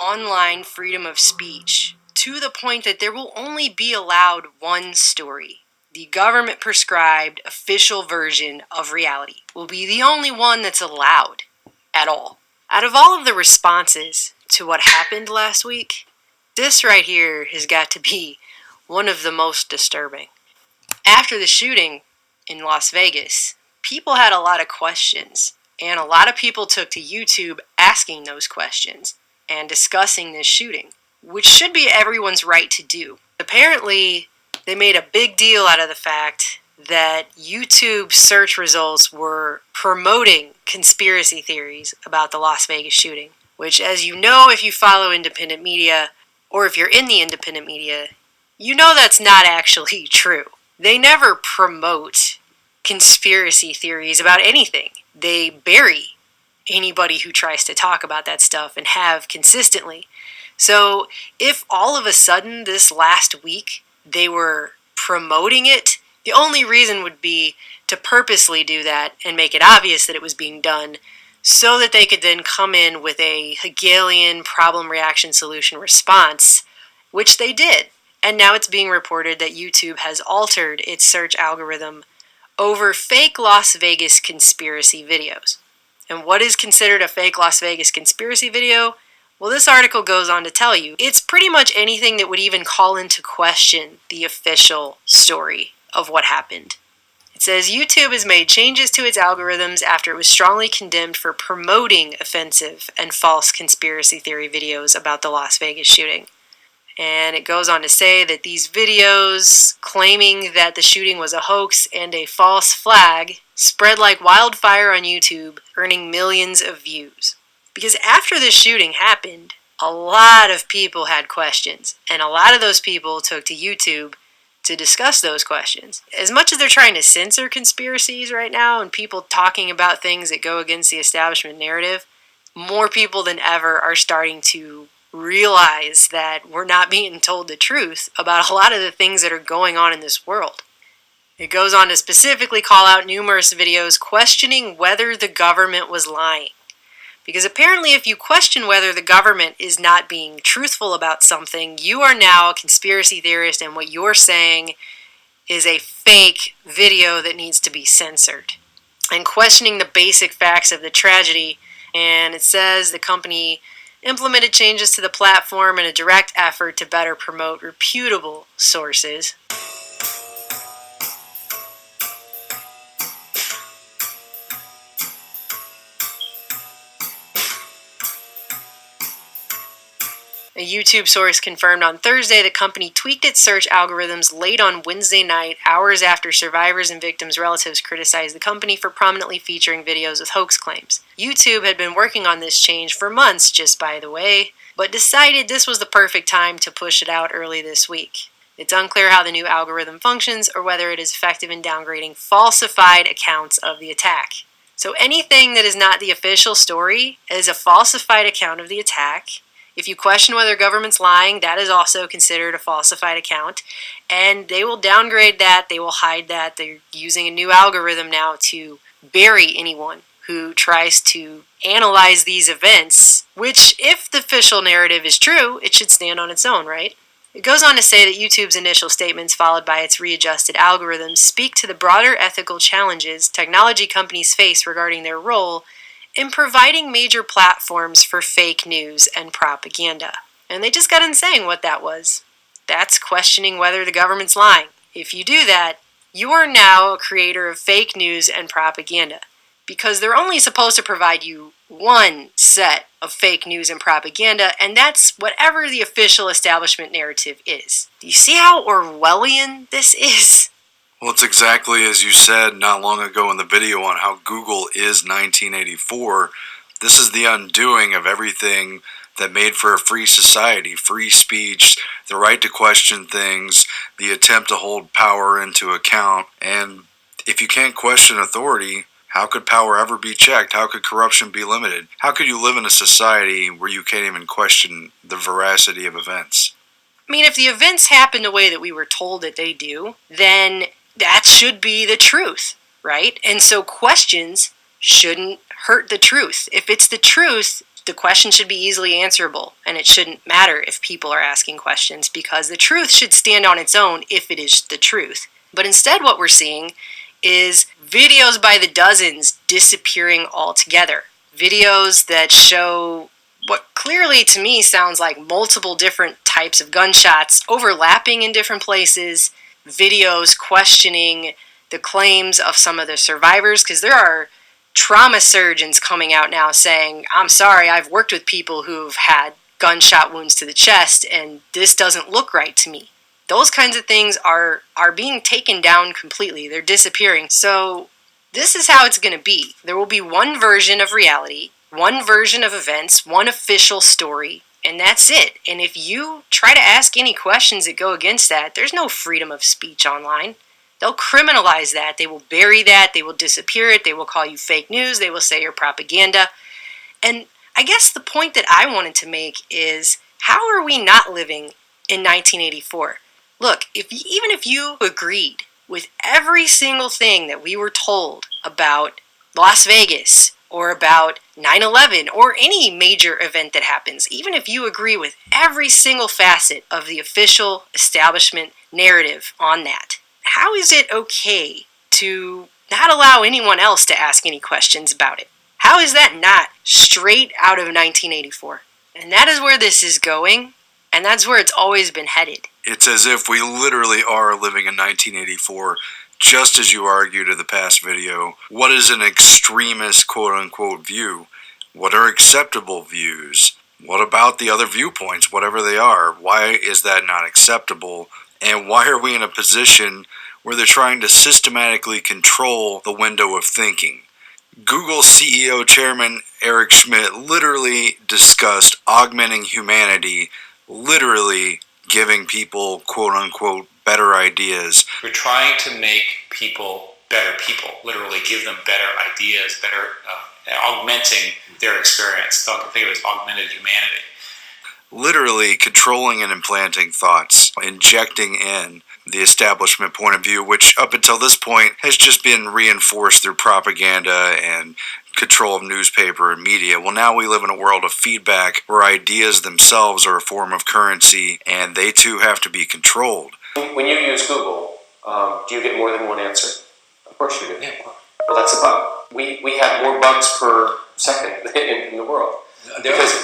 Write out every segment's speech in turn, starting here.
online freedom of speech to the point that there will only be allowed one story. The government prescribed official version of reality will be the only one that's allowed at all. Out of all of the responses to what happened last week, this right here has got to be one of the most disturbing. After the shooting in Las Vegas, people had a lot of questions, and a lot of people took to YouTube asking those questions and discussing this shooting, which should be everyone's right to do. Apparently, they made a big deal out of the fact that YouTube search results were promoting conspiracy theories about the Las Vegas shooting, which, as you know, if you follow independent media, or if you're in the independent media, you know that's not actually true. They never promote conspiracy theories about anything. They bury anybody who tries to talk about that stuff and have consistently. So if all of a sudden this last week they were promoting it, the only reason would be to purposely do that and make it obvious that it was being done so that they could then come in with a Hegelian problem reaction solution response, which they did. And now it's being reported that YouTube has altered its search algorithm over fake Las Vegas conspiracy videos. And what is considered a fake Las Vegas conspiracy video? Well, this article goes on to tell you it's pretty much anything that would even call into question the official story of what happened. It says YouTube has made changes to its algorithms after it was strongly condemned for promoting offensive and false conspiracy theory videos about the Las Vegas shooting. And it goes on to say that these videos claiming that the shooting was a hoax and a false flag spread like wildfire on YouTube, earning millions of views. Because after this shooting happened, a lot of people had questions, and a lot of those people took to YouTube to discuss those questions. As much as they're trying to censor conspiracies right now and people talking about things that go against the establishment narrative, more people than ever are starting to realize that we're not being told the truth about a lot of the things that are going on in this world. It goes on to specifically call out numerous videos questioning whether the government was lying. Because apparently if you question whether the government is not being truthful about something, you are now a conspiracy theorist and what you're saying is a fake video that needs to be censored. And questioning the basic facts of the tragedy, and it says the company implemented changes to the platform in a direct effort to better promote reputable sources. A YouTube source confirmed on Thursday the company tweaked its search algorithms late on Wednesday night, hours after survivors and victims' relatives criticized the company for prominently featuring videos with hoax claims. YouTube had been working on this change for months, just by the way, but decided this was the perfect time to push it out early this week. It's unclear how the new algorithm functions or whether it is effective in downgrading falsified accounts of the attack. So anything that is not the official story is a falsified account of the attack. If you question whether government's lying, that is also considered a falsified account, and they will downgrade that, they will hide that. They're using a new algorithm now to bury anyone who tries to analyze these events, which, if the official narrative is true, it should stand on its own, right? It goes on to say that YouTube's initial statements, followed by its readjusted algorithms, speak to the broader ethical challenges technology companies face regarding their role in providing major platforms for fake news and propaganda. And they just got in saying what that was. That's questioning whether the government's lying. If you do that, you are now a creator of fake news and propaganda. Because they're only supposed to provide you one set of fake news and propaganda, and that's whatever the official establishment narrative is. Do you see how Orwellian this is? Well, it's exactly as you said not long ago in the video on how Google is 1984. This is the undoing of everything that made for a free society, free speech, the right to question things, the attempt to hold power into account. And if you can't question authority, how could power ever be checked? How could corruption be limited? How could you live in a society where you can't even question the veracity of events? I mean, if the events happen the way that we were told that they do, then that should be the truth, right? And so questions shouldn't hurt the truth. If it's the truth, The question should be easily answerable, and it shouldn't matter if people are asking questions because the truth should stand on its own if it is the truth. But instead what we're seeing is videos by the dozens disappearing altogether. Videos that show what clearly to me sounds like multiple different types of gunshots overlapping in different places. Videos questioning the claims of some of the survivors, because there are trauma surgeons coming out now saying, I'm sorry, I've worked with people who've had gunshot wounds to the chest and this doesn't look right to me. Those kinds of things are being taken down completely. They're disappearing. So this is how it's going to be. There will be one version of reality, one version of events, one official story, and that's it. And if you try to ask any questions that go against that, there's no freedom of speech online. They'll criminalize that. They will bury that. They will disappear it. They will call you fake news. They will say you're propaganda. And I guess the point that I wanted to make is, how are we not living in 1984? Look, even if you agreed with every single thing that we were told about Las Vegas or about 9/11 or any major event that happens, even if you agree with every single facet of the official establishment narrative on that, how is it okay to not allow anyone else to ask any questions about it? How is that not straight out of 1984? And that is where this is going, and that's where it's always been headed. It's as if we literally are living in 1984, just as you argued in the past video. What is an extremist quote-unquote view? What are acceptable views? What about the other viewpoints, whatever they are? Why is that not acceptable? And why are we in a position where they're trying to systematically control the window of thinking? Google CEO Chairman Eric Schmidt literally discussed augmenting humanity, literally giving people, quote-unquote, better ideas. We're trying to make people better people, literally give them better ideas, augmenting their experience. Think of it as augmented humanity. Literally controlling and implanting thoughts, injecting in the establishment point of view, which up until this point has just been reinforced through propaganda and control of newspaper and media. Well, now we live in a world of feedback where ideas themselves are a form of currency, and they too have to be controlled. When you use Google, do you get more than one answer? Of course you do. Yeah. Well, that's a bug. We have more bugs per second in the world. Because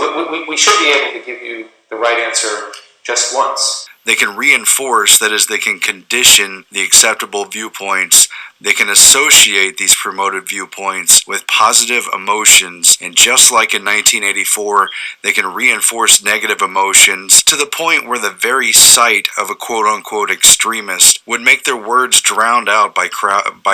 we should be able to give you the right answer just once. They can reinforce, that is, they can condition the acceptable viewpoints. They can associate these promoted viewpoints with positive emotions. And just like in 1984, they can reinforce negative emotions to the point where the very sight of a quote-unquote extremist would make their words drowned out by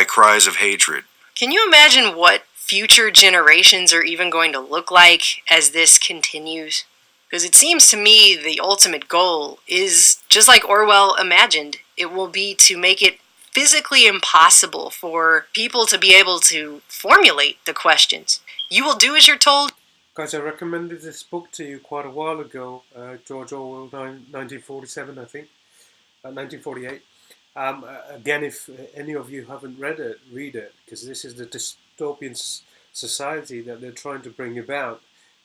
cries of hatred. Can you imagine what future generations are even going to look like as this continues? Because it seems to me the ultimate goal is, just like Orwell imagined, it will be to make it physically impossible for people to be able to formulate the questions. You will do as you're told. Guys, I recommended this book to you quite a while ago, George Orwell, 1947, I think, 1948. Again, if any of you haven't read it, read it, because this is the dystopian society that they're trying to bring about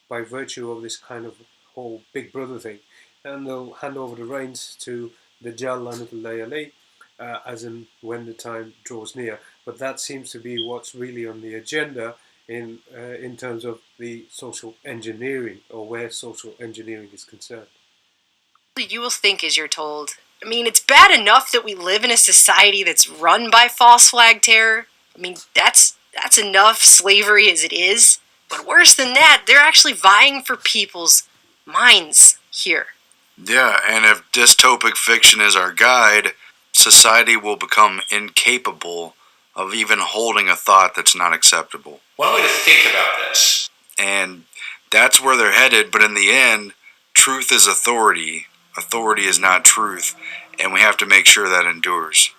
by virtue of this kind of whole Big Brother thing. And they'll hand over the reins to the Dajjal La'natullahi alayhi, as and when the time draws near. But that seems to be what's really on the agenda in terms of the social engineering, or where social engineering is concerned. You will think as you're told. I mean, it's bad enough that we live in a society that's run by false flag terror. I mean, that's enough slavery as it is. But worse than that, they're actually vying for people's minds here. Yeah, and if dystopic fiction is our guide, society will become incapable of even holding a thought that's not acceptable. One way to think about this. And that's where they're headed, but in the end, truth is authority. Authority is not truth, and we have to make sure that endures.